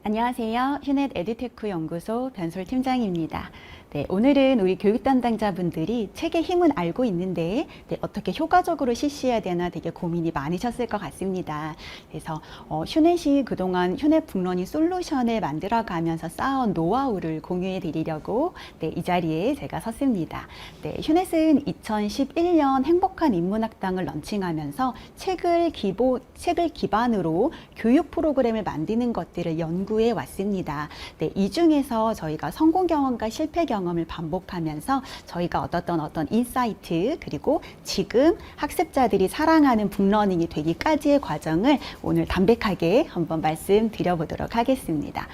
안녕하세요. 휴넷 에듀테크 연구소 변솔 팀장입니다. 네, 오늘은 우리 교육 담당자분들이 책의 힘은 알고 있는데 어떻게 효과적으로 실시해야 되나 되게 고민이 많으셨을 것 같습니다. 그래서 휴넷이 그동안 휴넷 북러닝 솔루션을 만들어가면서 쌓아온 노하우를 공유해 드리려고 이 자리에 제가 섰습니다. 휴넷은 2011년 행복한 인문학당을 런칭하면서 책을 기반으로 교육 프로그램을 만드는 것들을 연구해 왔습니다. 이 중에서 저희가 성공 경험과 실패 경험을 반복하면서 저희가 얻었던 어떤 인사이트, 그리고 지금 학습자들이 사랑하는 북러닝이 되기까지의 과정을 오늘 담백하게 한번 말씀드려보도록 하겠습니다.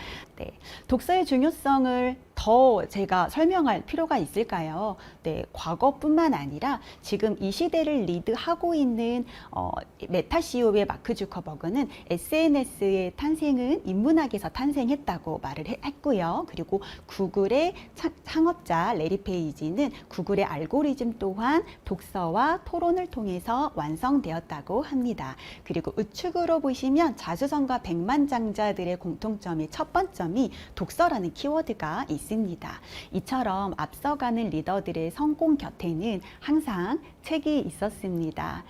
독서의 중요성을 더 제가 설명할 필요가 있을까요? 과거뿐만 아니라 지금 이 시대를 리드하고 있는 메타 CEO의 마크 주커버그는 SNS의 탄생은 인문학에서 탄생했다고 말을 했고요. 그리고 구글의 창업자 레리 페이지는 구글의 알고리즘 또한 독서와 토론을 통해서 완성되었다고 합니다. 그리고 우측으로 보시면 자수성가 백만장자들의 공통점의 첫 번점이 독서라는 키워드가 있습니다. 이처럼 앞서가는 리더들의 성공 곁에는 항상 책이 있었습니다.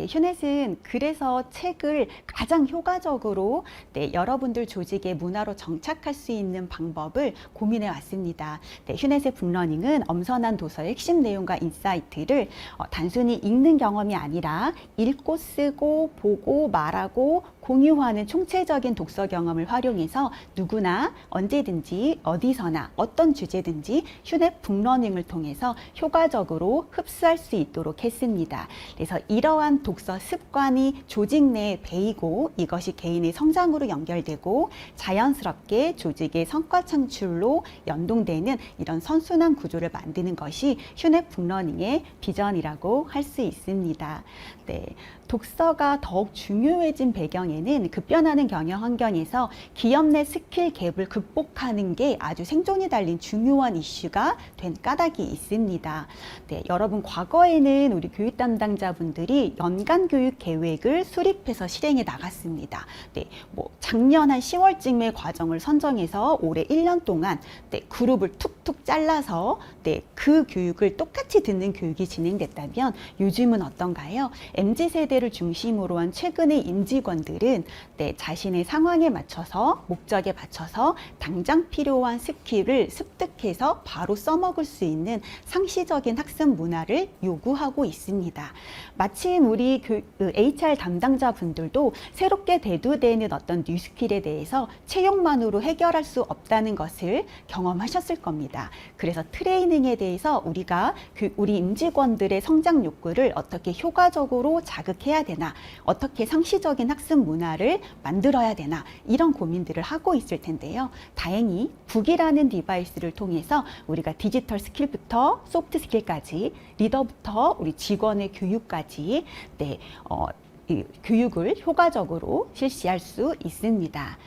휴넷은 그래서 책을 가장 효과적으로 여러분들 조직의 문화로 정착할 수 있는 방법을 고민해 왔습니다. 휴넷의 북러닝은 엄선한 도서의 핵심 내용과 인사이트를 단순히 읽는 경험이 아니라 읽고 쓰고 보고 말하고 공유하는 총체적인 독서 경험을 활용해서 누구나 언제든지 어디서나 어떤 주제든지 휴넷 북러닝을 통해서 효과적으로 흡수할 수 있도록 했습니다. 그래서 이러한 독서 습관이 조직 내에 배이고 이것이 개인의 성장으로 연결되고 자연스럽게 조직의 성과 창출로 연동되는 이런 선순환 구조를 만드는 것이 휴넷 북러닝의 비전이라고 할 수 있습니다. 독서가 더욱 중요해진 배경에는 급변하는 경영 환경에서 기업 내 스킬 갭을 극복하는 게 아주 생존이 달린 중요한 이슈가 된 까닭이 있습니다. 여러분, 과거에는 우리 교육 담당자분들이 연간 교육 계획을 수립해서 실행해 나갔습니다. 작년 한 10월쯤에 과정을 선정해서 올해 1년 동안 그룹을 툭툭 잘라서 그 교육을 똑같이 듣는 교육이 진행됐다면 요즘은 어떤가요? MZ세대를 중심으로 한 최근의 임직원들은 자신의 상황에 맞춰서 목적에 맞춰서 당장 필요한 스킬을 습득해서 바로 써먹을 수 있는 상시적인 학습 문화를 요구하고 있습니다. 마침 우리 HR 담당자분들도 새롭게 대두되는 어떤 뉴스킬에 대해서 채용만으로 해결할 수 없다는 것을 경험하셨을 겁니다. 그래서 트레이닝에 대해서 우리가 우리 임직원들의 성장 욕구를 어떻게 효과적으로 자극해야 되나, 어떻게 상시적인 학습 문화를 만들어야 되나, 이런 고민들을 하고 있을 텐데요. 다행히 북이라는 디바이스를 통해서 우리가 디지털 스킬부터 소프트 스킬까지, 리더부터 우리 직원의 교육까지 교육을 효과적으로 실시할 수 있습니다.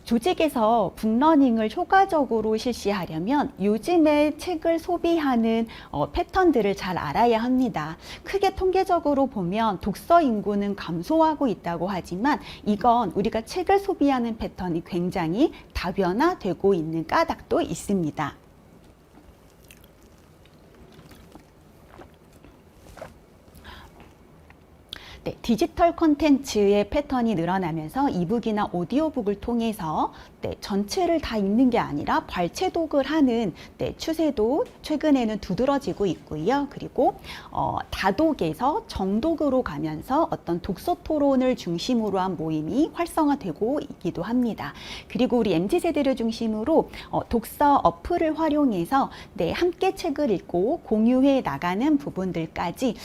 조직에서 북러닝을 효과적으로 실시하려면 요즘의 책을 소비하는 패턴들을 잘 알아야 합니다. 크게 통계적으로 보면 독서 인구는 감소하고 있다고 하지만 이건 우리가 책을 소비하는 패턴이 굉장히 다변화되고 있는 까닭도 있습니다. 디지털 콘텐츠의 패턴이 늘어나면서 이북이나 오디오북을 통해서 전체를 다 읽는 게 아니라 발췌독을 하는 추세도 최근에는 두드러지고 있고요. 그리고 다독에서 정독으로 가면서 어떤 독서 토론을 중심으로 한 모임이 활성화되고 있기도 합니다. 그리고 우리 MZ세대를 중심으로 독서 어플을 활용해서 함께 책을 읽고 공유해 나가는 부분들까지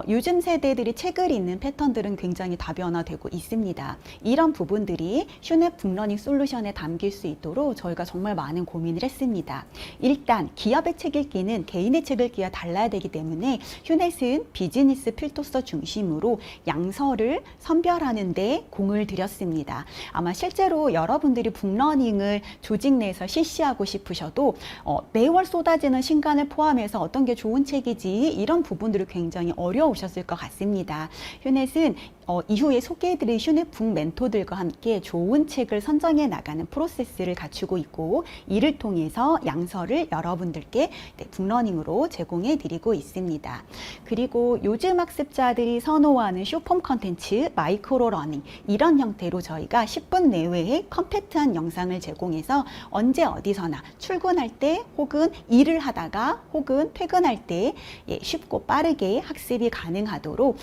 요즘 세대들이 책을 읽는 패턴들은 굉장히 다변화되고 있습니다. 이런 부분들이 휴넷 북러닝 솔루션에 담길 수 있도록 저희가 정말 많은 고민을 했습니다. 일단 기업의 책 읽기는 개인의 책 읽기와 달라야 되기 때문에 휴넷은 비즈니스 필독서 중심으로 양서를 선별하는 데 공을 들였습니다. 아마 실제로 여러분들이 북러닝을 조직 내에서 실시하고 싶으셔도 매월 쏟아지는 신간을 포함해서 어떤 게 좋은 책이지 이런 부분들이 굉장히 어려우셨을 것 같습니다. 휴넷 휴넷은 이후에 소개해드릴 휴넷 북 멘토들과 함께 좋은 책을 선정해 나가는 프로세스를 갖추고 있고, 이를 통해서 양서를 여러분들께 북러닝으로 제공해 드리고 있습니다. 그리고 요즘 학습자들이 선호하는 쇼폼 컨텐츠, 마이크로 러닝, 이런 형태로 저희가 10분 내외의 컴팩트한 영상을 제공해서 언제 어디서나 출근할 때 혹은 일을 하다가 혹은 퇴근할 때 쉽고 빠르게 학습이 가능하도록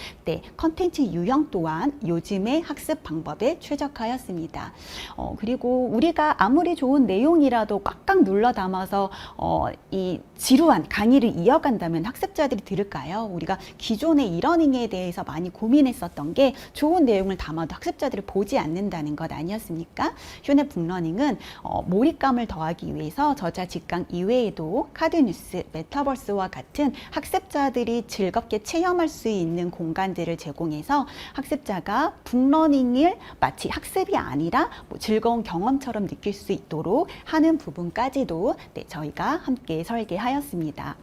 컨텐츠 유형 또한 요즘의 학습 방법에 최적화하였습니다. 그리고 우리가 아무리 좋은 내용이라도 꽉꽉 눌러 담아서 이 지루한 강의를 이어간다면 학습자들이 들을까요? 우리가 기존의 이러닝에 대해서 많이 고민했었던 게 좋은 내용을 담아도 학습자들이 보지 않는다는 것 아니었습니까? 휴넷 북러닝은 몰입감을 더하기 위해서 저자 직강 이외에도 카드뉴스, 메타버스와 같은 학습자들이 즐겁게 체험할 수 있는 공간들을 제공해서 학습자가 북러닝을 마치 학습이 아니라 즐거운 경험처럼 느낄 수 있도록 하는 부분까지도 저희가 함께 설계하였습니다.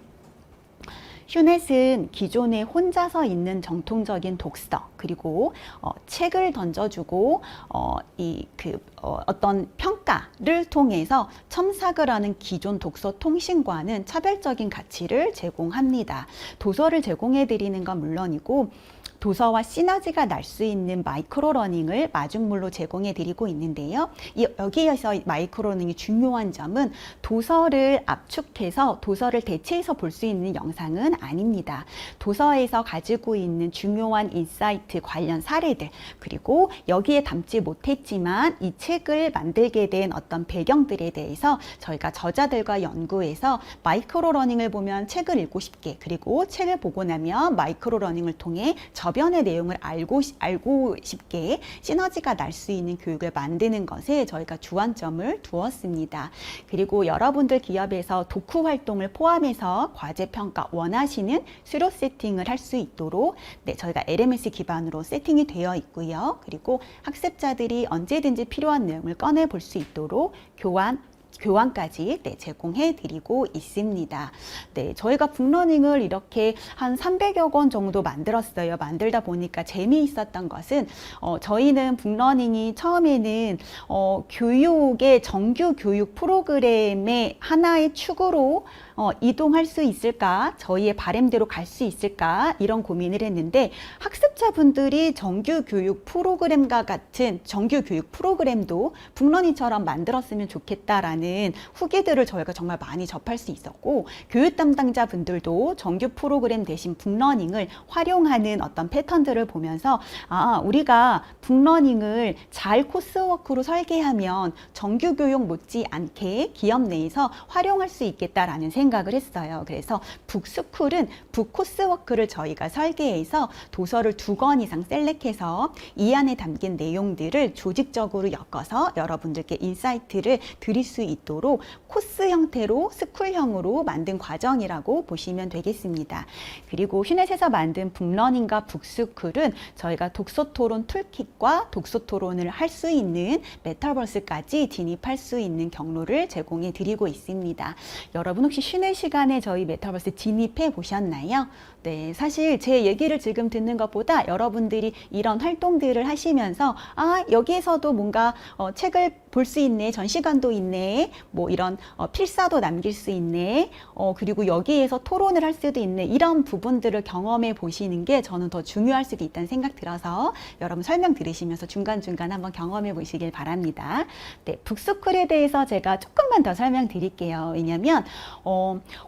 휴넷은 기존에 혼자서 읽는 정통적인 독서, 그리고 책을 던져주고 어떤 평가를 통해서 첨삭을 하는 기존 독서 통신과는 차별적인 가치를 제공합니다. 도서를 제공해 드리는 건 물론이고 도서와 시너지가 날 수 있는 마이크로러닝을 마중물로 제공해 드리고 있는데요. 여기에서 마이크로러닝이 중요한 점은 도서를 압축해서 도서를 대체해서 볼 수 있는 영상은 아닙니다. 도서에서 가지고 있는 중요한 인사이트 관련 사례들, 그리고 여기에 담지 못했지만 이 책을 만들게 된 어떤 배경들에 대해서 저희가 저자들과 연구해서 마이크로러닝을 보면 책을 읽고 싶게, 그리고 책을 보고 나면 마이크로러닝을 통해 저변의 내용을 알고 싶게 시너지가 날 수 있는 교육을 만드는 것에 저희가 주안점을 두었습니다. 그리고 여러분들 기업에서 독후 활동을 포함해서 과제 평가 원하시는 수료 세팅을 할 수 있도록 저희가 LMS 기반으로 세팅이 되어 있고요. 그리고 학습자들이 언제든지 필요한 내용을 꺼내 볼 수 있도록 교환까지 제공해 드리고 있습니다. 저희가 북러닝을 이렇게 한 300여 권 정도 만들었어요. 만들다 보니까 재미있었던 것은 저희는 북러닝이 처음에는 교육의 정규 교육 프로그램의 하나의 축으로 이동할 수 있을까, 저희의 바램대로 갈 수 있을까, 이런 고민을 했는데 학습자분들이 정규 교육 프로그램과 같은 정규 교육 프로그램도 북러닝처럼 만들었으면 좋겠다라는 후기들을 저희가 정말 많이 접할 수 있었고, 교육 담당자분들도 정규 프로그램 대신 북러닝을 활용하는 어떤 패턴들을 보면서 우리가 북러닝을 잘 코스워크로 설계하면 정규 교육 못지않게 기업 내에서 활용할 수 있겠다라는 생각을 했어요. 그래서 북스쿨은 북코스워크를 저희가 설계해서 도서를 2권 이상 셀렉해서 이 안에 담긴 내용들을 조직적으로 엮어서 여러분들께 인사이트를 드릴 수 있도록 코스 형태로 스쿨형으로 만든 과정이라고 보시면 되겠습니다. 그리고 휴넷에서 만든 북러닝과 북스쿨은 저희가 독서토론 툴킷과 독서토론을 할 수 있는 메타버스까지 진입할 수 있는 경로를 제공해 드리고 있습니다. 여러분 혹시 쉬는 시간에 저희 메타버스 진입해 보셨나요? 네, 사실 제 얘기를 지금 듣는 것보다 여러분들이 이런 활동들을 하시면서 여기에서도 뭔가 책을 볼 수 있네, 전시관도 있네, 뭐 이런 필사도 남길 수 있네, 그리고 여기에서 토론을 할 수도 있네, 이런 부분들을 경험해 보시는 게 저는 더 중요할 수도 있다는 생각 들어서 여러분 설명 들으시면서 중간중간 한번 경험해 보시길 바랍니다. 네, 북스쿨에 대해서 제가 조금만 더 설명드릴게요. 왜냐면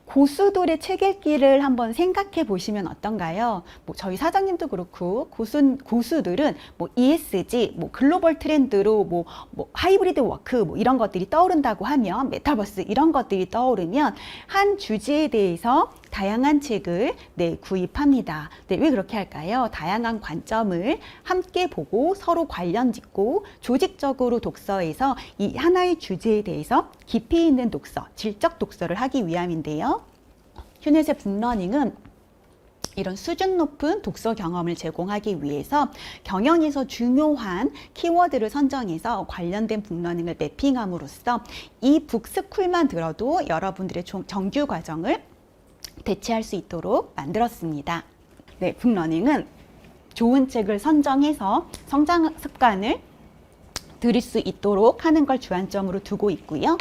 고수들의 책 읽기를 한번 생각해 보시면 어떤가요? 뭐 저희 사장님도 그렇고 고수들은 뭐 ESG, 뭐 글로벌 트렌드로 뭐 하이브리드 워크 뭐 이런 것들이 떠오른다고 하면, 메타버스 이런 것들이 떠오르면 한 주제에 대해서 다양한 책을 구입합니다. 왜 그렇게 할까요? 다양한 관점을 함께 보고 서로 관련 짓고 조직적으로 독서에서 이 하나의 주제에 대해서 깊이 있는 독서, 질적 독서를 하기 위함인데요. 휴넷의 북러닝은 이런 수준 높은 독서 경험을 제공하기 위해서 경영에서 중요한 키워드를 선정해서 관련된 북러닝을 매핑함으로써 이 북스쿨만 들어도 여러분들의 정규 과정을 대체할 수 있도록 만들었습니다. 네, 북러닝은 좋은 책을 선정해서 성장 습관을 들일 수 있도록 하는 걸 주안점으로 두고 있고요.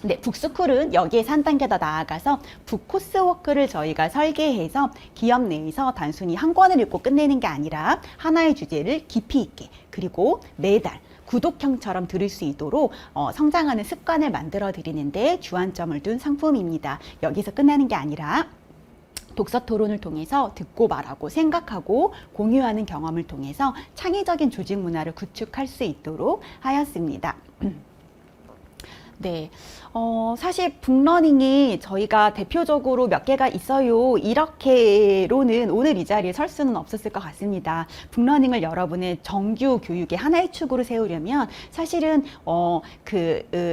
네, 북스쿨은 여기에서 한 단계 더 나아가서 북코스워크를 저희가 설계해서 기업 내에서 단순히 한 권을 읽고 끝내는 게 아니라 하나의 주제를 깊이 있게 그리고 매달 구독형처럼 들을 수 있도록 성장하는 습관을 만들어 드리는데 주안점을 둔 상품입니다. 여기서 끝나는 게 아니라 독서 토론을 통해서 듣고 말하고 생각하고 공유하는 경험을 통해서 창의적인 조직 문화를 구축할 수 있도록 하였습니다. 네, 사실 북러닝이 저희가 대표적으로 몇 개가 있어요. 이렇게로는 오늘 이 자리에 설 수는 없었을 것 같습니다. 북러닝을 여러분의 정규 교육의 하나의 축으로 세우려면 사실은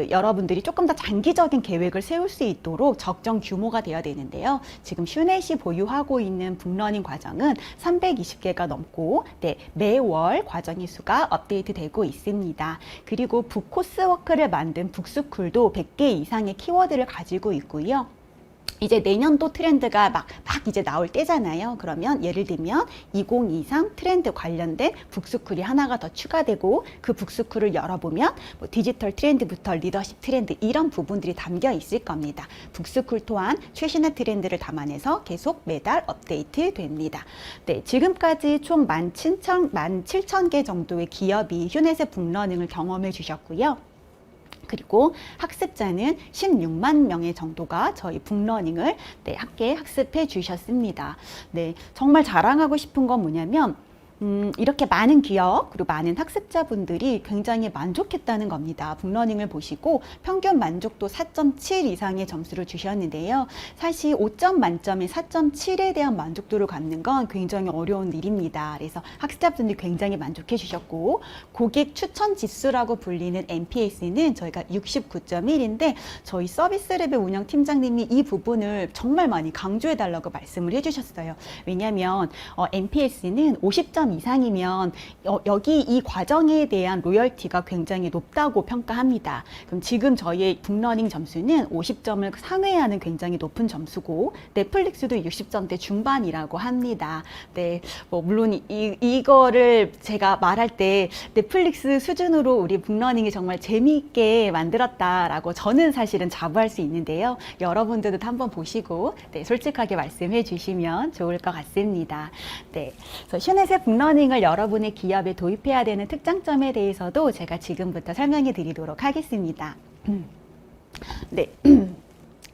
여러분들이 조금 더 장기적인 계획을 세울 수 있도록 적정 규모가 되어야 되는데요. 지금 슈넷이 보유하고 있는 북러닝 과정은 320개가 넘고 네, 매월 과정의 수가 업데이트되고 있습니다. 그리고 북코스워크를 만든 북스쿨 도 100개 이상의 키워드를 가지고 있고요. 이제 내년도 트렌드가 막 이제 나올 때잖아요. 그러면 예를 들면 2023 트렌드 관련된 북스쿨이 하나가 더 추가되고 그 북스쿨을 열어보면 뭐 디지털 트렌드부터 리더십 트렌드 이런 부분들이 담겨 있을 겁니다. 북스쿨 또한 최신의 트렌드를 담아내서 계속 매달 업데이트 됩니다. 네, 지금까지 총 17,000개 정도의 기업이 휴넷의 북러닝을 경험해 주셨고요. 그리고 학습자는 16만 명의 정도가 저희 북러닝을 네, 함께 학습해 주셨습니다. 네, 정말 자랑하고 싶은 건 뭐냐면 이렇게 많은 기업 그리고 많은 학습자분들이 굉장히 만족했다는 겁니다. 북러닝을 보시고 평균 만족도 4.7 이상의 점수를 주셨는데요. 사실 5점 만점에 4.7에 대한 만족도를 갖는 건 굉장히 어려운 일입니다. 그래서 학습자분들이 굉장히 만족해 주셨고 고객 추천 지수라고 불리는 NPS는 저희가 69.1인데 저희 서비스랩의 운영팀장님이 이 부분을 정말 많이 강조해 달라고 말씀을 해주셨어요. 왜냐하면 NPS는 50점 이상이면 여기 이 과정에 대한 로열티가 굉장히 높다고 평가합니다. 그럼 지금 저희의 북러닝 점수는 50점을 상회하는 굉장히 높은 점수고 넷플릭스도 60점대 중반이라고 합니다. 네, 뭐 물론 이거를 제가 말할 때 넷플릭스 수준으로 우리 북러닝이 정말 재미있게 만들었다라고 저는 사실은 자부할 수 있는데요. 여러분들도 한번 보시고 네, 솔직하게 말씀해 주시면 좋을 것 같습니다. 네, 그래서 슈넷의 북러닝을 여러분의 기업에 도입해야 되는 특장점에 대해서도 제가 지금부터 설명해 드리도록 하겠습니다. 네.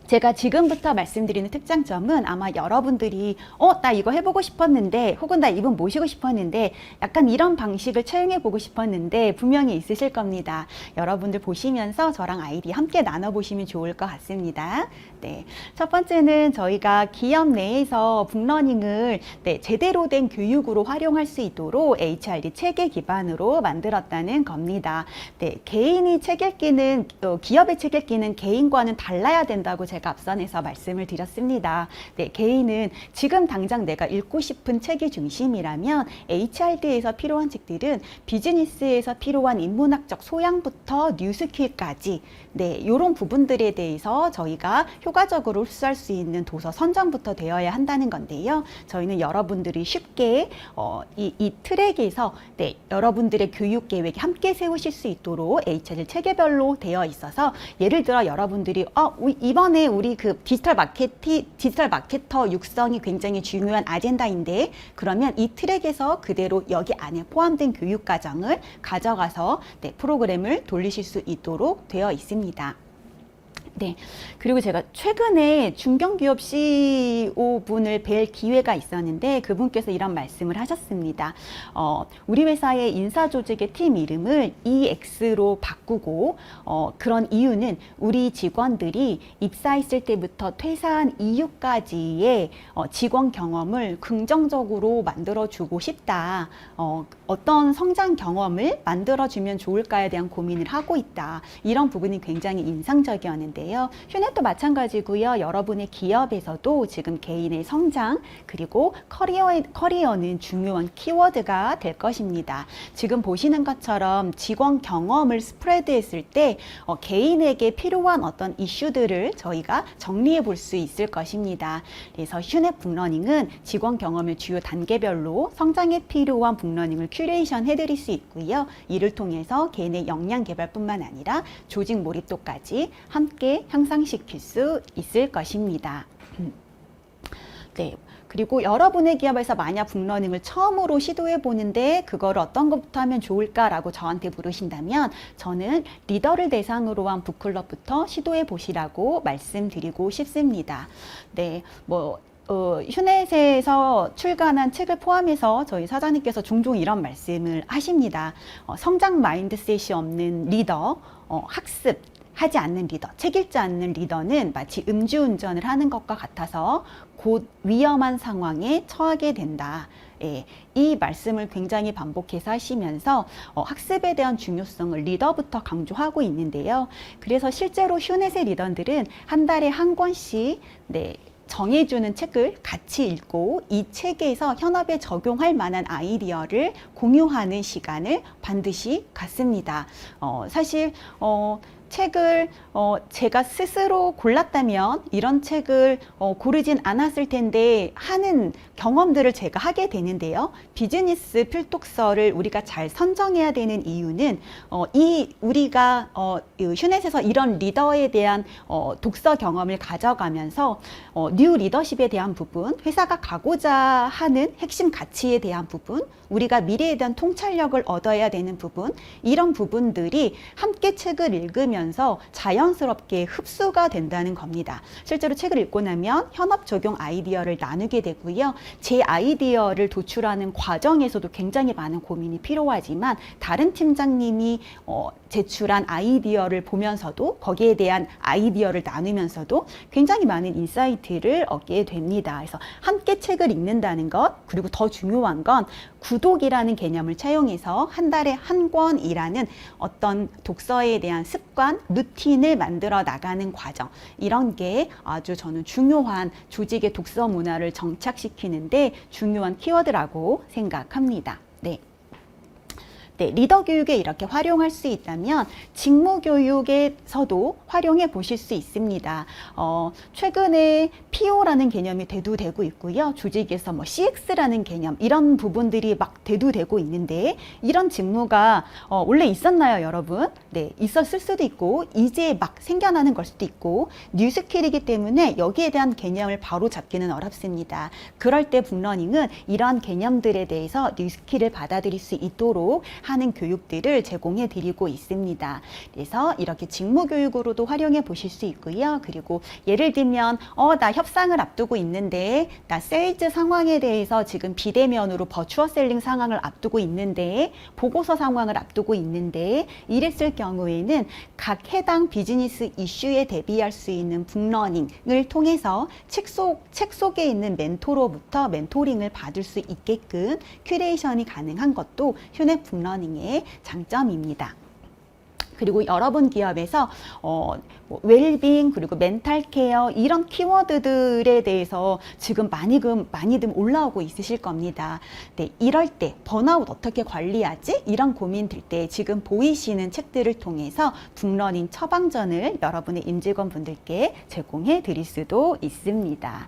제가 지금부터 말씀드리는 특장점은 아마 여러분들이 나 이거 해보고 싶었는데 혹은 나 이분 모시고 싶었는데 약간 이런 방식을 채용해보고 싶었는데 분명히 있으실 겁니다. 여러분들 보시면서 저랑 아이디어 함께 나눠보시면 좋을 것 같습니다. 네, 첫 번째는 저희가 기업 내에서 북러닝을 네, 제대로 된 교육으로 활용할 수 있도록 HRD 체계 기반으로 만들었다는 겁니다. 네, 개인이 책 읽기는 기업의 책 읽기는 개인과는 달라야 된다고 제가 앞선에서 말씀을 드렸습니다. 네, 개인은 지금 당장 내가 읽고 싶은 책이 중심이라면 HRD에서 필요한 책들은 비즈니스에서 필요한 인문학적 소양부터 뉴스킬까지 네, 이런 부분들에 대해서 저희가 효과적으로 흡수할 수 있는 도서 선정부터 되어야 한다는 건데요. 저희는 여러분들이 쉽게 이 트랙에서 네, 여러분들의 교육 계획이 함께 세우실 수 있도록 HRD 체계별로 되어 있어서 예를 들어 여러분들이 이번에 우리 그 디지털 마케터 육성이 굉장히 중요한 아젠다인데 그러면 이 트랙에서 그대로 여기 안에 포함된 교육 과정을 가져가서 네, 프로그램을 돌리실 수 있도록 되어 있습니다. 네, 그리고 제가 최근에 중견기업 CEO분을 뵐 기회가 있었는데 그분께서 이런 말씀을 하셨습니다. 우리 회사의 인사조직의 팀 이름을 EX로 바꾸고 그런 이유는 우리 직원들이 입사했을 때부터 퇴사한 이후까지의 직원 경험을 긍정적으로 만들어주고 싶다. 어떤 성장 경험을 만들어주면 좋을까에 대한 고민을 하고 있다. 이런 부분이 굉장히 인상적이었는데 있는데요. 휴넷도 마찬가지고요. 여러분의 기업에서도 지금 개인의 성장 그리고 커리어는 중요한 키워드가 될 것입니다. 지금 보시는 것처럼 직원 경험을 스프레드했을 때 개인에게 필요한 어떤 이슈들을 저희가 정리해 볼 수 있을 것입니다. 그래서 휴넷 북러닝은 직원 경험을 주요 단계별로 성장에 필요한 북러닝을 큐레이션 해드릴 수 있고요. 이를 통해서 개인의 역량 개발뿐만 아니라 조직 몰입도까지 함께 향상시킬 수 있을 것입니다. 네. 그리고 여러분의 기업에서 만약 북러닝을 처음으로 시도해 보는데 그걸 어떤 것부터 하면 좋을까라고 저한테 물으신다면 저는 리더를 대상으로 한 북클럽부터 시도해 보시라고 말씀드리고 싶습니다. 네, 휴넷에서 출간한 책을 포함해서 저희 사장님께서 종종 이런 말씀을 하십니다. 성장 마인드셋이 없는 리더, 학습, 하지 않는 리더, 책 읽지 않는 리더는 마치 음주운전을 하는 것과 같아서 곧 위험한 상황에 처하게 된다. 예, 이 말씀을 굉장히 반복해서 하시면서 학습에 대한 중요성을 리더부터 강조하고 있는데요. 그래서 실제로 휴넷의 리더들은 한 달에 한 권씩 정해주는 책을 같이 읽고 이 책에서 현업에 적용할 만한 아이디어를 공유하는 시간을 반드시 갖습니다. 사실 책을 제가 스스로 골랐다면 이런 책을 고르진 않았을 텐데 하는 경험들을 제가 하게 되는데요. 비즈니스 필독서를 우리가 잘 선정해야 되는 이유는 우리가 휴넷에서 이런 리더에 대한 독서 경험을 가져가면서 뉴 리더십에 대한 부분, 회사가 가고자 하는 핵심 가치에 대한 부분, 우리가 미래에 대한 통찰력을 얻어야 되는 부분, 이런 부분들이 함께 책을 읽으면서 자연스럽게 흡수가 된다는 겁니다. 실제로 책을 읽고 나면 현업 적용 아이디어를 나누게 되고요. 제 아이디어를 도출하는 과정에서도 굉장히 많은 고민이 필요하지만 다른 팀장님이 제출한 아이디어를 보면서도 거기에 대한 아이디어를 나누면서도 굉장히 많은 인사이트를 얻게 됩니다. 그래서 함께 책을 읽는다는 것, 그리고 더 중요한 건 구독이라는 개념을 차용해서 한 달에 한 권이라는 어떤 독서에 대한 습관, 루틴을 만들어 나가는 과정, 이런 게 아주 저는 중요한 조직의 독서 문화를 정착시키는데 중요한 키워드라고 생각합니다. 네, 리더 교육에 이렇게 활용할 수 있다면 직무 교육에서도 활용해 보실 수 있습니다. 최근에 PO라는 개념이 대두되고 있고요. 조직에서 CX라는 개념, 이런 부분들이 막 대두되고 있는데 이런 직무가 원래 있었나요, 여러분? 네, 있었을 수도 있고 이제 막 생겨나는 걸 수도 있고 뉴스킬이기 때문에 여기에 대한 개념을 바로 잡기는 어렵습니다. 그럴 때 북러닝은 이러한 개념들에 대해서 뉴스킬을 받아들일 수 있도록 하는 교육들을 제공해 드리고 있습니다. 그래서 이렇게 직무 교육으로도 활용해 보실 수 있고요. 그리고 예를 들면 나 협상을 앞두고 있는데 나 세일즈 상황에 대해서 지금 비대면으로 버추어 셀링 상황을 앞두고 있는데 보고서 상황을 앞두고 있는데 이랬을 경우에는 각 해당 비즈니스 이슈에 대비할 수 있는 북러닝을 통해서 책 속에 있는 멘토로부터 멘토링을 받을 수 있게끔 큐레이션이 가능한 것도 휴넷 북러닝의 장점입니다. 그리고 여러분 기업에서 웰빙 그리고 멘탈 케어 이런 키워드들에 대해서 지금 많이들 올라오고 있으실 겁니다. 네, 이럴 때 번아웃 어떻게 관리하지? 이런 고민 들 때 지금 보이시는 책들을 통해서 북러닝 처방전을 여러분의 임직원분들께 제공해 드릴 수도 있습니다.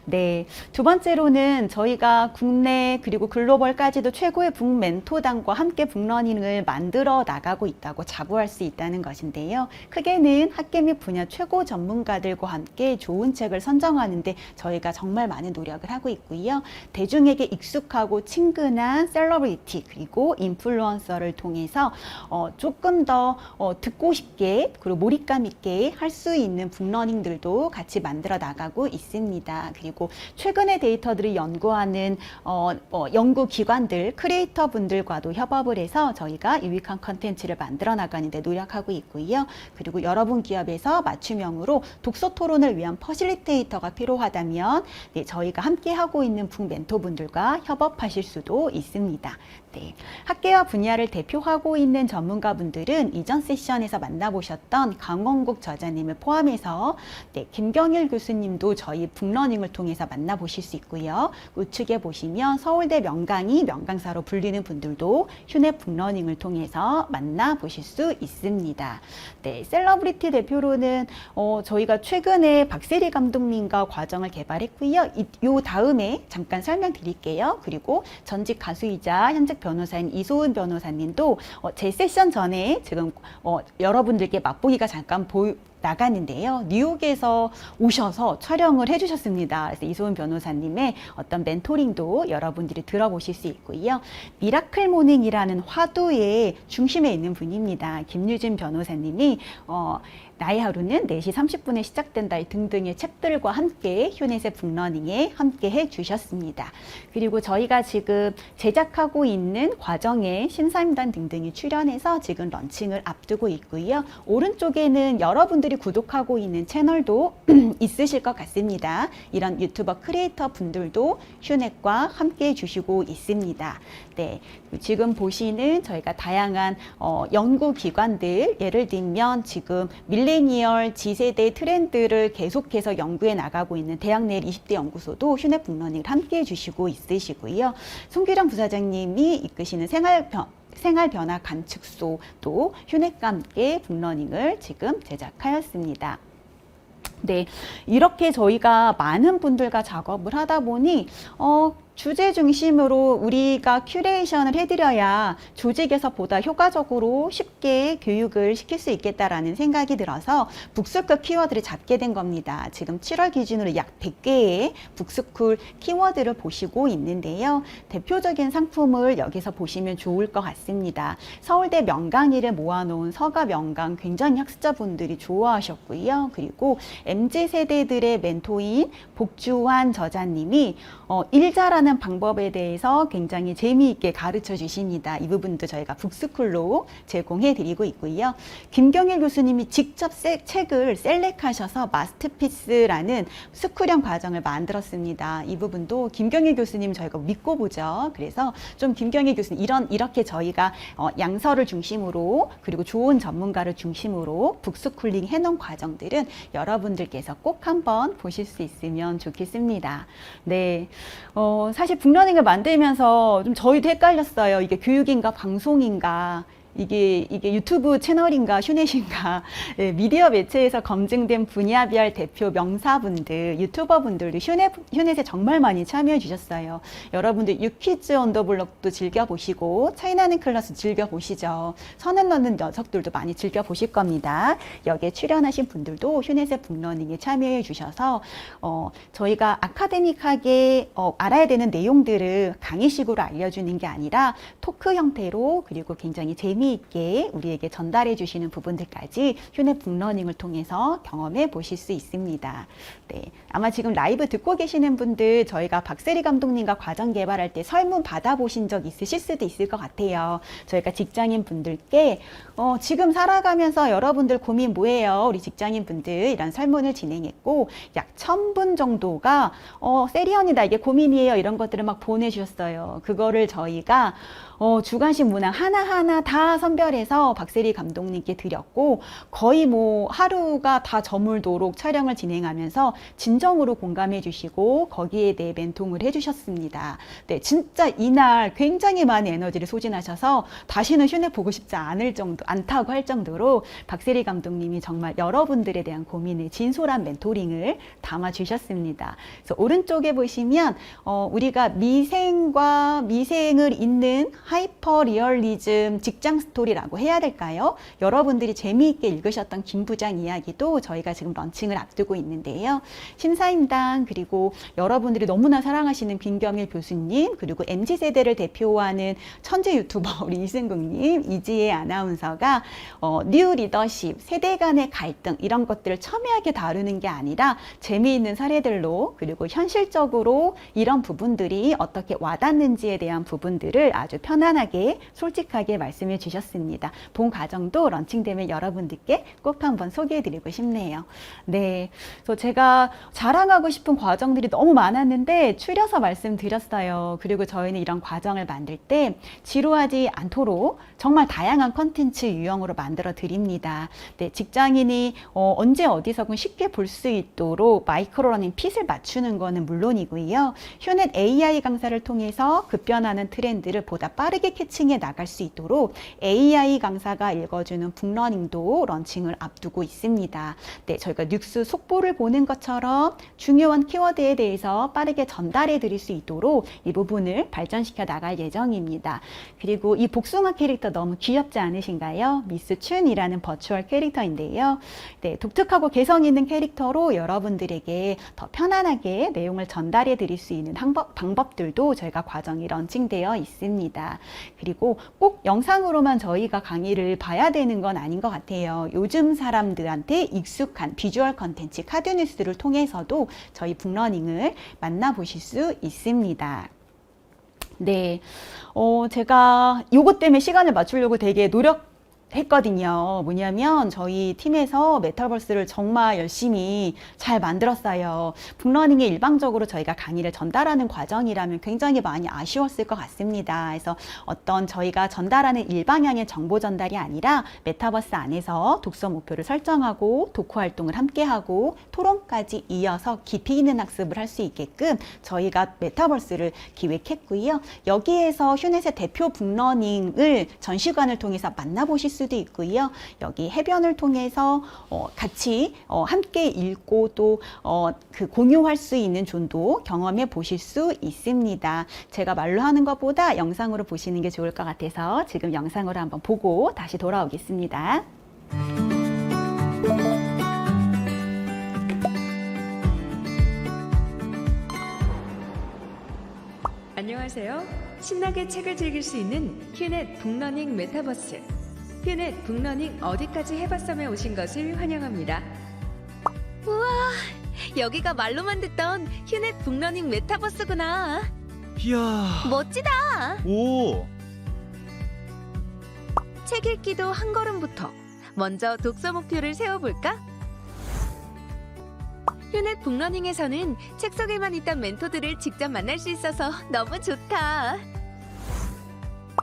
네, 두 번째로는 저희가 국내 그리고 글로벌까지도 최고의 북멘토단과 함께 북러닝을 만들어 나가고 있다고 자부할 수 있다는 것인데요. 크게는 학계 및 분야 최고 전문가들과 함께 좋은 책을 선정하는데 저희가 정말 많은 노력을 하고 있고요. 대중에게 익숙하고 친근한 셀러브리티 그리고 인플루언서를 통해서 조금 더 듣고 싶게 그리고 몰입감 있게 할 수 있는 북러닝들도 같이 만들어 나가고 있습니다. 그리고 최근의 데이터들을 연구하는 연구기관들, 크리에이터 분들과도 협업을 해서 저희가 유익한 컨텐츠를 만들어 나가는데 노력하고 있고요. 그리고 여러분 기업에서 맞춤형으로 독서 토론을 위한 퍼실리테이터가 필요하다면 네, 저희가 함께 하고 있는 북멘토분들과 협업하실 수도 있습니다. 네, 학계와 분야를 대표하고 있는 전문가분들은 이전 세션에서 만나보셨던 강원국 저자님을 포함해서 네, 김경일 교수님도 저희 북러닝을 통해서 만나보실 수 있고요. 우측에 보시면 서울대 명강의 명강사로 불리는 분들도 휴넷 북러닝을 통해서 만나보실 수 있습니다. 네, 셀러브리티 대표로는 저희가 최근에 박세리 감독님과 과정을 개발했고요. 요 다음에 잠깐 설명드릴게요. 그리고 전직 가수이자 현직 변호사인 이소은 변호사님도 제 세션 전에 지금 여러분들께 맛보기가 잠깐 나가는데요. 뉴욕에서 오셔서 촬영을 해주셨습니다. 그래서 이소은 변호사님의 어떤 멘토링도 여러분들이 들어보실 수 있고요. 미라클 모닝이라는 화두의 중심에 있는 분입니다. 김유진 변호사님이 나의 하루는 4시 30분에 시작된다 등등의 책들과 함께 휴넷의 북러닝에 함께 해주셨습니다. 그리고 저희가 지금 제작하고 있는 과정에 심사임단 등등이 출연해서 지금 런칭을 앞두고 있고요. 오른쪽에는 여러분들이 구독하고 있는 채널도 있으실 것 같습니다. 이런 유튜버 크리에이터 분들도 휴넷과 함께 해주시고 있습니다. 네, 지금 보시는 저희가 다양한 연구기관들, 예를 들면 지금 밀레니얼 G세대 트렌드를 계속해서 연구해 나가고 있는 대학내일 20대 연구소도 휴넷 북러닝을 함께 해주시고 있으시고요. 송규령 부사장님이 이끄시는 생활변화 관측소도 휴넷과 함께 북러닝을 지금 제작하였습니다. 네, 이렇게 저희가 많은 분들과 작업을 하다 보니 주제 중심으로 우리가 큐레이션을 해드려야 조직에서 보다 효과적으로 쉽게 교육을 시킬 수 있겠다라는 생각이 들어서 북스쿨 키워드를 잡게 된 겁니다. 지금 7월 기준으로 약 100개의 북스쿨 키워드를 보시고 있는데요. 대표적인 상품을 여기서 보시면 좋을 것 같습니다. 서울대 명강의를 모아놓은 서가 명강 굉장히 학습자분들이 좋아하셨고요. 그리고 MZ세대들의 멘토인 복주환 저자님이 일자라는 방법에 대해서 굉장히 재미있게 가르쳐 주십니다. 이 부분도 저희가 북스쿨로 제공해 드리고 있고요. 김경일 교수님이 직접 책을 셀렉하셔서 마스터피스라는 스쿨형 과정을 만들었습니다. 이 부분도 김경일 교수님 저희가 믿고 보죠. 그래서 좀 김경일 교수님 이렇게 저희가 양서를 중심으로 그리고 좋은 전문가를 중심으로 북스쿨링 해놓은 과정들은 여러분들께서 꼭 한번 보실 수 있으면 좋겠습니다. 네, 사실 북러닝을 만들면서 좀 저희도 헷갈렸어요. 이게 교육인가 방송인가, 이게 유튜브 채널인가 휴넷인가. 네, 미디어 매체에서 검증된 분야별 대표 명사분들, 유튜버분들도 휴넷에 정말 많이 참여해 주셨어요. 여러분들 유퀴즈 언더블럭도 즐겨보시고 차이나는 클래스 즐겨보시죠. 선을 넣는 녀석들도 많이 즐겨보실 겁니다. 여기에 출연하신 분들도 휴넷의 북러닝에 참여해 주셔서 저희가 아카데믹하게 알아야 되는 내용들을 강의식으로 알려주는 게 아니라 토크 형태로 그리고 굉장히 재미있게 우리에게 전달해 주시는 부분들까지 휴넷 북러닝을 통해서 경험해 보실 수 있습니다. 네, 아마 지금 라이브 듣고 계시는 분들 저희가 박세리 감독님과 과정 개발할 때 설문 받아보신 적 있으실 수도 있을 것 같아요. 저희가 직장인 분들께 지금 살아가면서 여러분들 고민 뭐예요? 우리 직장인 분들 이런 설문을 진행했고 약 1000분 정도가 세리 언니 나 이게 고민이에요 이런 것들을 막 보내주셨어요. 그거를 저희가 주간식 문항 하나하나 다 선별해서 박세리 감독님께 드렸고 거의 뭐 하루가 다 저물도록 촬영을 진행하면서 진정으로 공감해 주시고 거기에 대해 멘통을 해 주셨습니다. 네, 진짜 이날 굉장히 많은 에너지를 소진하셔서 다시는 휴넷 보고 싶지 않다고 할 정도로 박세리 감독님이 정말 여러분들에 대한 고민에 진솔한 멘토링을 담아 주셨습니다. 그래서 오른쪽에 보시면 우리가 미생을 잇는 하이퍼 리얼리즘 직장 스토리라고 해야 될까요? 여러분들이 재미있게 읽으셨던 김 부장 이야기도 저희가 지금 런칭을 앞두고 있는데요. 심사임당 그리고 여러분들이 너무나 사랑하시는 김경일 교수님 그리고 MZ세대를 대표하는 천재 유튜버 우리 이승국님, 이지혜 아나운서가 뉴 리더십, 세대 간의 갈등 이런 것들을 첨예하게 다루는 게 아니라 재미있는 사례들로 그리고 현실적으로 이런 부분들이 어떻게 와닿는지에 대한 부분들을 아주 편안하게 솔직하게 말씀해 주셨습니다. 주셨습니다. 본 과정도 런칭되면 여러분들께 꼭 한번 소개해드리고 싶네요. 네, 그래서 제가 자랑하고 싶은 과정들이 너무 많았는데 추려서 말씀드렸어요. 그리고 저희는 이런 과정을 만들 때 지루하지 않도록 정말 다양한 컨텐츠 유형으로 만들어 드립니다. 네, 직장인이 언제 어디서든 쉽게 볼 수 있도록 마이크로러닝 핏을 맞추는 거는 물론이고요. 휴넷 AI 강사를 통해서 급변하는 트렌드를 보다 빠르게 캐칭해 나갈 수 있도록 AI 강사가 읽어주는 북러닝도 런칭을 앞두고 있습니다. 네, 저희가 뉴스 속보를 보는 것처럼 중요한 키워드에 대해서 빠르게 전달해 드릴 수 있도록 이 부분을 발전시켜 나갈 예정입니다. 그리고 이 복숭아 캐릭터 너무 귀엽지 않으신가요? 미스 춘이라는 버추얼 캐릭터인데요. 네, 독특하고 개성 있는 캐릭터로 여러분들에게 더 편안하게 내용을 전달해 드릴 수 있는 방법들도 저희가 과정이 런칭되어 있습니다. 그리고 꼭 영상으로만 저희가 강의를 봐야 되는 건 아닌 것 같아요. 요즘 사람들한테 익숙한 비주얼 컨텐츠 카드뉴스를 통해서도 저희 북러닝을 만나보실 수 있습니다. 네, 제가 요것 때문에 시간을 맞추려고 되게 했거든요. 뭐냐면 저희 팀에서 메타버스를 정말 열심히 잘 만들었어요. 북러닝에 일방적으로 저희가 강의를 전달하는 과정이라면 굉장히 많이 아쉬웠을 것 같습니다. 그래서 어떤 저희가 전달하는 일방향의 정보 전달이 아니라 메타버스 안에서 독서 목표를 설정하고 독후 활동을 함께하고 토론까지 이어서 깊이 있는 학습을 할 수 있게끔 저희가 메타버스를 기획했고요. 여기에서 휴넷의 대표 북러닝을 전시관을 통해서 만나보실 수도 있고요. 여기 해변을 통해서 같이 함께 읽고 또 그 공유할 수 있는 존도 경험해 보실 수 있습니다. 제가 말로 하는 것보다 영상으로 보시는 게 좋을 것 같아서 지금 영상으로 한번 보고 다시 돌아오겠습니다. 안녕하세요. 신나게 책을 즐길 수 있는 휴넷 북러닝 메타버스. 휴넷 북러닝 어디까지 해봤음에 오신 것을 환영합니다. 우와, 여기가 말로만 듣던 휴넷 북러닝 메타버스구나. 이야. 멋지다. 오. 책 읽기도 한 걸음부터. 먼저 독서 목표를 세워볼까? 휴넷 북러닝에서는 책 속에만 있던 멘토들을 직접 만날 수 있어서 너무 좋다.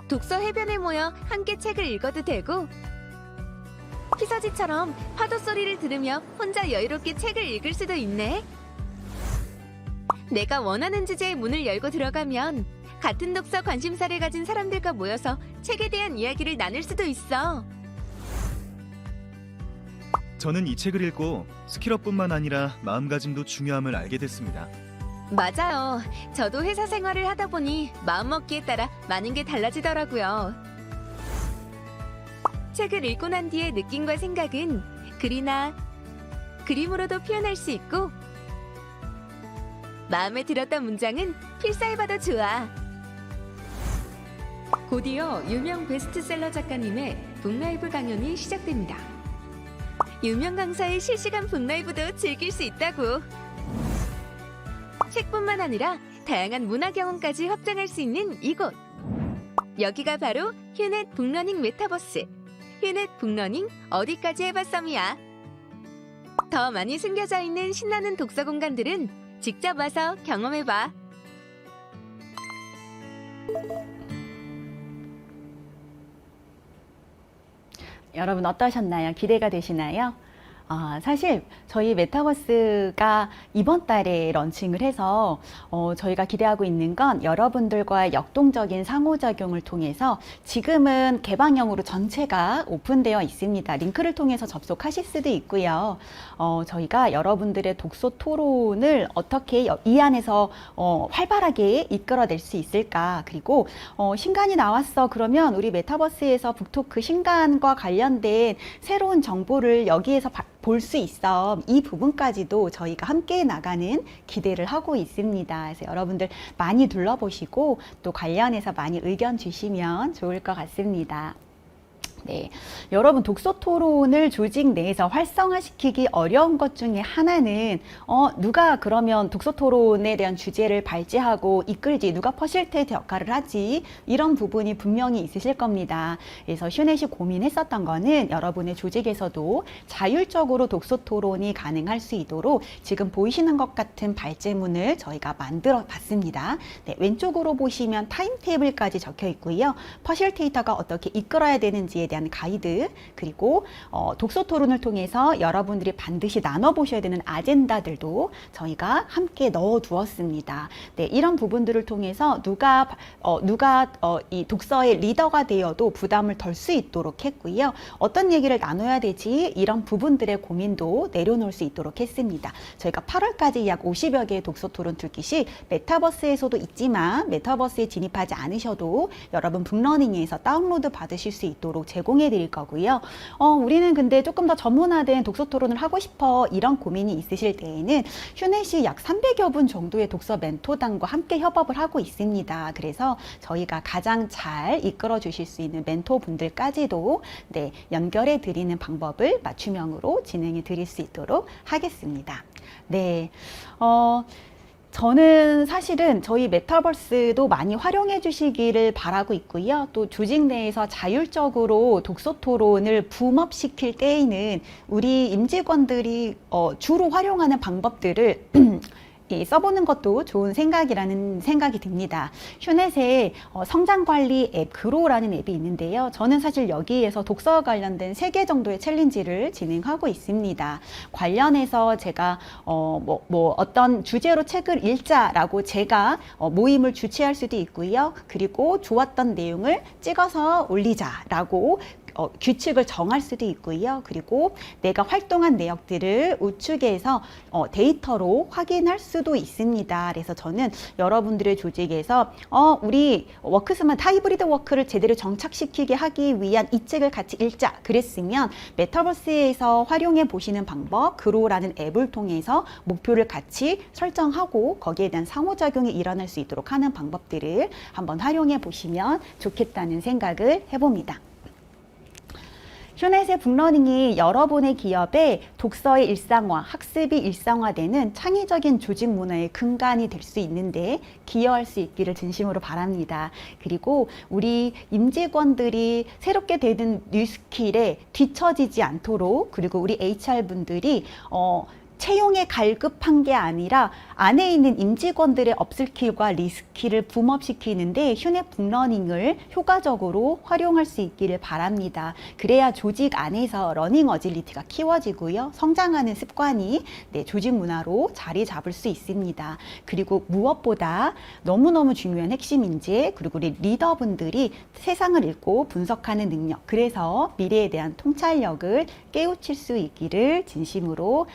독서 해변에 모여 함께 책을 읽어도 되고, 피서지처럼 파도 소리를 들으며 혼자 여유롭게 책을 읽을 수도 있네. 내가 원하는 주제의 문을 열고 들어가면 같은 독서 관심사를 가진 사람들과 모여서 책에 대한 이야기를 나눌 수도 있어. 저는 이 책을 읽고 스킬업뿐만 아니라 마음가짐도 중요함을 알게 됐습니다. 맞아요. 저도 회사 생활을 하다 보니 마음먹기에 따라 많은 게 달라지더라고요. 책을 읽고 난 뒤의 느낌과 생각은 글이나 그림으로도 표현할 수 있고, 마음에 들었던 문장은 필사해봐도 좋아. 곧이어 유명 베스트셀러 작가님의 북라이브 강연이 시작됩니다. 유명 강사의 실시간 북라이브도 즐길 수 있다고. 책뿐만 아니라 다양한 문화 경험까지 확장할 수 있는 이곳. 여기가 바로 휴넷 북러닝 메타버스. 휴넷 북러닝 어디까지 해봤음이야. 더 많이 숨겨져 있는 신나는 독서 공간들은 직접 와서 경험해봐. 여러분 어떠셨나요? 기대가 되시나요? 사실 저희 메타버스가 이번 달에 런칭을 해서 저희가 기대하고 있는 건 여러분들과의 역동적인 상호작용을 통해서 지금은 개방형으로 전체가 오픈되어 있습니다. 링크를 통해서 접속하실 수도 있고요. 저희가 여러분들의 독서 토론을 어떻게 이 안에서 활발하게 이끌어낼 수 있을까, 그리고 신간이 나왔어 그러면 우리 메타버스에서 북토크 신간과 관련된 새로운 정보를 여기에서 볼 수 있어. 이 부분까지도 저희가 함께 나가는 기대를 하고 있습니다. 그래서 여러분들 많이 둘러보시고 또 관련해서 많이 의견 주시면 좋을 것 같습니다. 네, 여러분 독서 토론을 조직 내에서 활성화시키기 어려운 것 중에 하나는 누가 그러면 독서 토론에 대한 주제를 발제하고 이끌지, 누가 퍼실테이터 역할을 하지, 이런 부분이 분명히 있으실 겁니다. 그래서 휴넷이 고민했었던 거는 여러분의 조직에서도 자율적으로 독서 토론이 가능할 수 있도록 지금 보이시는 것 같은 발제문을 저희가 만들어 봤습니다. 네, 왼쪽으로 보시면 타임테이블까지 적혀 있고요. 퍼실테이터가 어떻게 이끌어야 되는지에 대한 가이드, 그리고 독서 토론을 통해서 여러분들이 반드시 나눠보셔야 되는 아젠다들도 저희가 함께 넣어 두었습니다. 네, 이런 부분들을 통해서 누가 이 독서의 리더가 되어도 부담을 덜 수 있도록 했고요. 어떤 얘기를 나눠야 되지, 이런 부분들의 고민도 내려놓을 수 있도록 했습니다. 저희가 8월까지 약 50여 개의 독서 토론 툴킷이 메타버스에서도 있지만 메타버스에 진입하지 않으셔도 여러분 북러닝에서 다운로드 받으실 수 있도록 제공해 드릴 거고요. 우리는 근데 조금 더 전문화된 독서 토론을 하고 싶어, 이런 고민이 있으실 때에는 휴넷이 약 300여 분 정도의 독서 멘토단과 함께 협업을 하고 있습니다. 그래서 저희가 가장 잘 이끌어 주실 수 있는 멘토분들까지도 네, 연결해 드리는 방법을 맞춤형으로 진행해 드릴 수 있도록 하겠습니다. 네. 저는 사실은 저희 메타버스도 많이 활용해 주시기를 바라고 있고요. 또 조직 내에서 자율적으로 독서 토론을 붐업시킬 때에는 우리 임직원들이 주로 활용하는 방법들을 써보는 것도 좋은 생각이라는 생각이 듭니다. 휴넷에 성장관리 앱 그로라는 앱이 있는데요. 저는 사실 여기에서 독서 관련된 3개 정도의 챌린지를 진행하고 있습니다. 관련해서 제가 어떤 주제로 책을 읽자라고 제가 모임을 주최할 수도 있고요. 그리고 좋았던 내용을 찍어서 올리자라고 규칙을 정할 수도 있고요. 그리고 내가 활동한 내역들을 우측에서 데이터로 확인할 수도 있습니다. 그래서 저는 여러분들의 조직에서 우리 워크스만 하이브리드 워크를 제대로 정착시키게 하기 위한 이 책을 같이 읽자 그랬으면 메타버스에서 활용해 보시는 방법, 그로라는 앱을 통해서 목표를 같이 설정하고 거기에 대한 상호작용이 일어날 수 있도록 하는 방법들을 한번 활용해 보시면 좋겠다는 생각을 해봅니다. 휴넷의 북러닝이 여러분의 기업에 독서의 일상화, 학습이 일상화되는 창의적인 조직 문화의 근간이 될 수 있는데 기여할 수 있기를 진심으로 바랍니다. 그리고 우리 임직원들이 새롭게 되는 뉴스킬에 뒤처지지 않도록, 그리고 우리 HR분들이 채용에 갈급한 게 아니라 안에 있는 임직원들의 업스킬과 리스킬을 붐업시키는데 휴넷 북러닝을 효과적으로 활용할 수 있기를 바랍니다. 그래야 조직 안에서 러닝 어질리티가 키워지고요. 성장하는 습관이 조직 문화로 자리 잡을 수 있습니다. 그리고 무엇보다 너무너무 중요한 핵심 인재, 그리고 우리 리더분들이 세상을 읽고 분석하는 능력, 그래서 미래에 대한 통찰력을 깨우칠 수 있기를 진심으로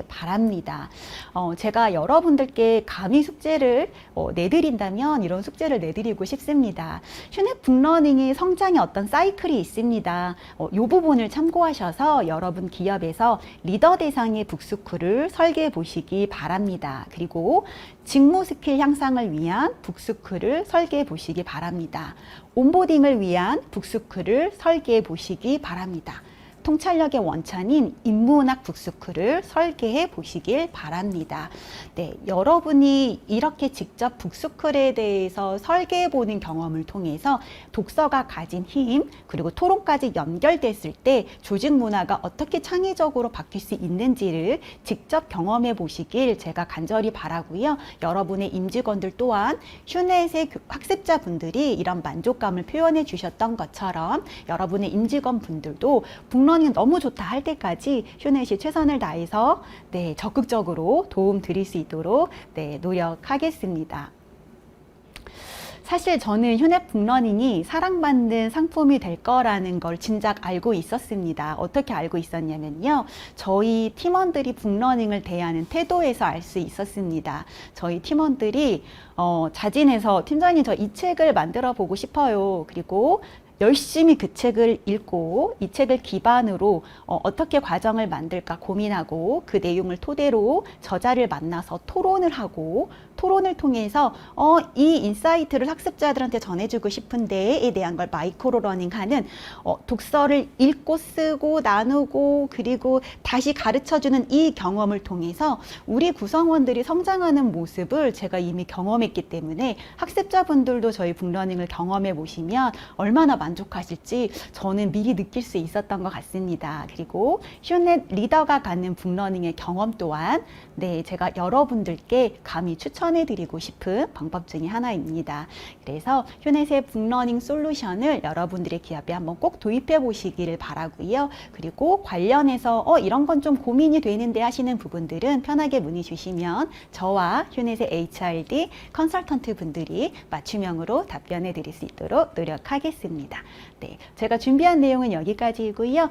바랍니다. 제가 여러분들께 감히 숙제를 내드린다면 이런 숙제를 내드리고 싶습니다. 휴넷 북러닝이 성장의 어떤 사이클이 있습니다. 이 부분을 참고하셔서 여러분 기업에서 리더 대상의 북스쿨을 설계해 보시기 바랍니다. 그리고 직무 스킬 향상을 위한 북스쿨을 설계해 보시기 바랍니다. 온보딩을 위한 북스쿨을 설계해 보시기 바랍니다. 통찰력의 원천인 인문학 북스쿨을 설계해 보시길 바랍니다. 네, 여러분이 이렇게 직접 북스쿨에 대해서 설계해 보는 경험을 통해서 독서가 가진 힘, 그리고 토론까지 연결됐을 때 조직 문화가 어떻게 창의적으로 바뀔 수 있는지를 직접 경험해 보시길 제가 간절히 바라고요. 여러분의 임직원들 또한 휴넷의 학습자분들이 이런 만족감을 표현해 주셨던 것처럼 여러분의 임직원 분들도 북러닝 너무 좋다 할 때까지 휴넷이 최선을 다해서 적극적으로 도움 드릴 수 있도록 노력하겠습니다. 사실 저는 휴넷 북러닝이 사랑받는 상품이 될 거라는 걸 진작 알고 있었습니다. 어떻게 알고 있었냐면요. 저희 팀원들이 북러닝을 대하는 태도에서 알 수 있었습니다. 저희 팀원들이 자진해서 팀장님 저 이 책을 만들어 보고 싶어요. 그리고 열심히 그 책을 읽고 이 책을 기반으로 어떻게 과정을 만들까 고민하고 그 내용을 토대로 저자를 만나서 토론을 하고 토론을 통해서 이 인사이트를 학습자들한테 전해주고 싶은데에 대한 걸 마이크로 러닝하는 독서를 읽고 쓰고 나누고 그리고 다시 가르쳐주는 이 경험을 통해서 우리 구성원들이 성장하는 모습을 제가 이미 경험했기 때문에 학습자분들도 저희 북러닝을 경험해 보시면 얼마나 만족하실지 저는 미리 느낄 수 있었던 것 같습니다. 그리고 휴넷 리더가 갖는 북러닝의 경험 또한 제가 여러분들께 감히 추천해 드리고 싶은 방법 중에 하나입니다. 그래서 휴넷의 북러닝 솔루션을 여러분들의 기업에 한번 꼭 도입해 보시기를 바라고요. 그리고 관련해서 이런 건 좀 고민이 되는데 하시는 부분들은 편하게 문의 주시면 저와 휴넷의 HRD 컨설턴트 분들이 맞춤형으로 답변해 드릴 수 있도록 노력하겠습니다. 제가 준비한 내용은 여기까지이고요.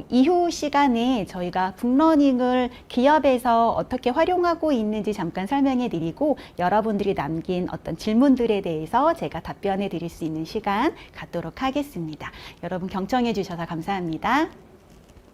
이후 시간에 저희가 북러닝을 기업에서 어떻게 활용하고 있는지 잠깐 설명해 드리고 여러분들이 남긴 어떤 질문들에 대해서 제가 답변해 드릴 수 있는 시간 갖도록 하겠습니다. 여러분 경청해 주셔서 감사합니다.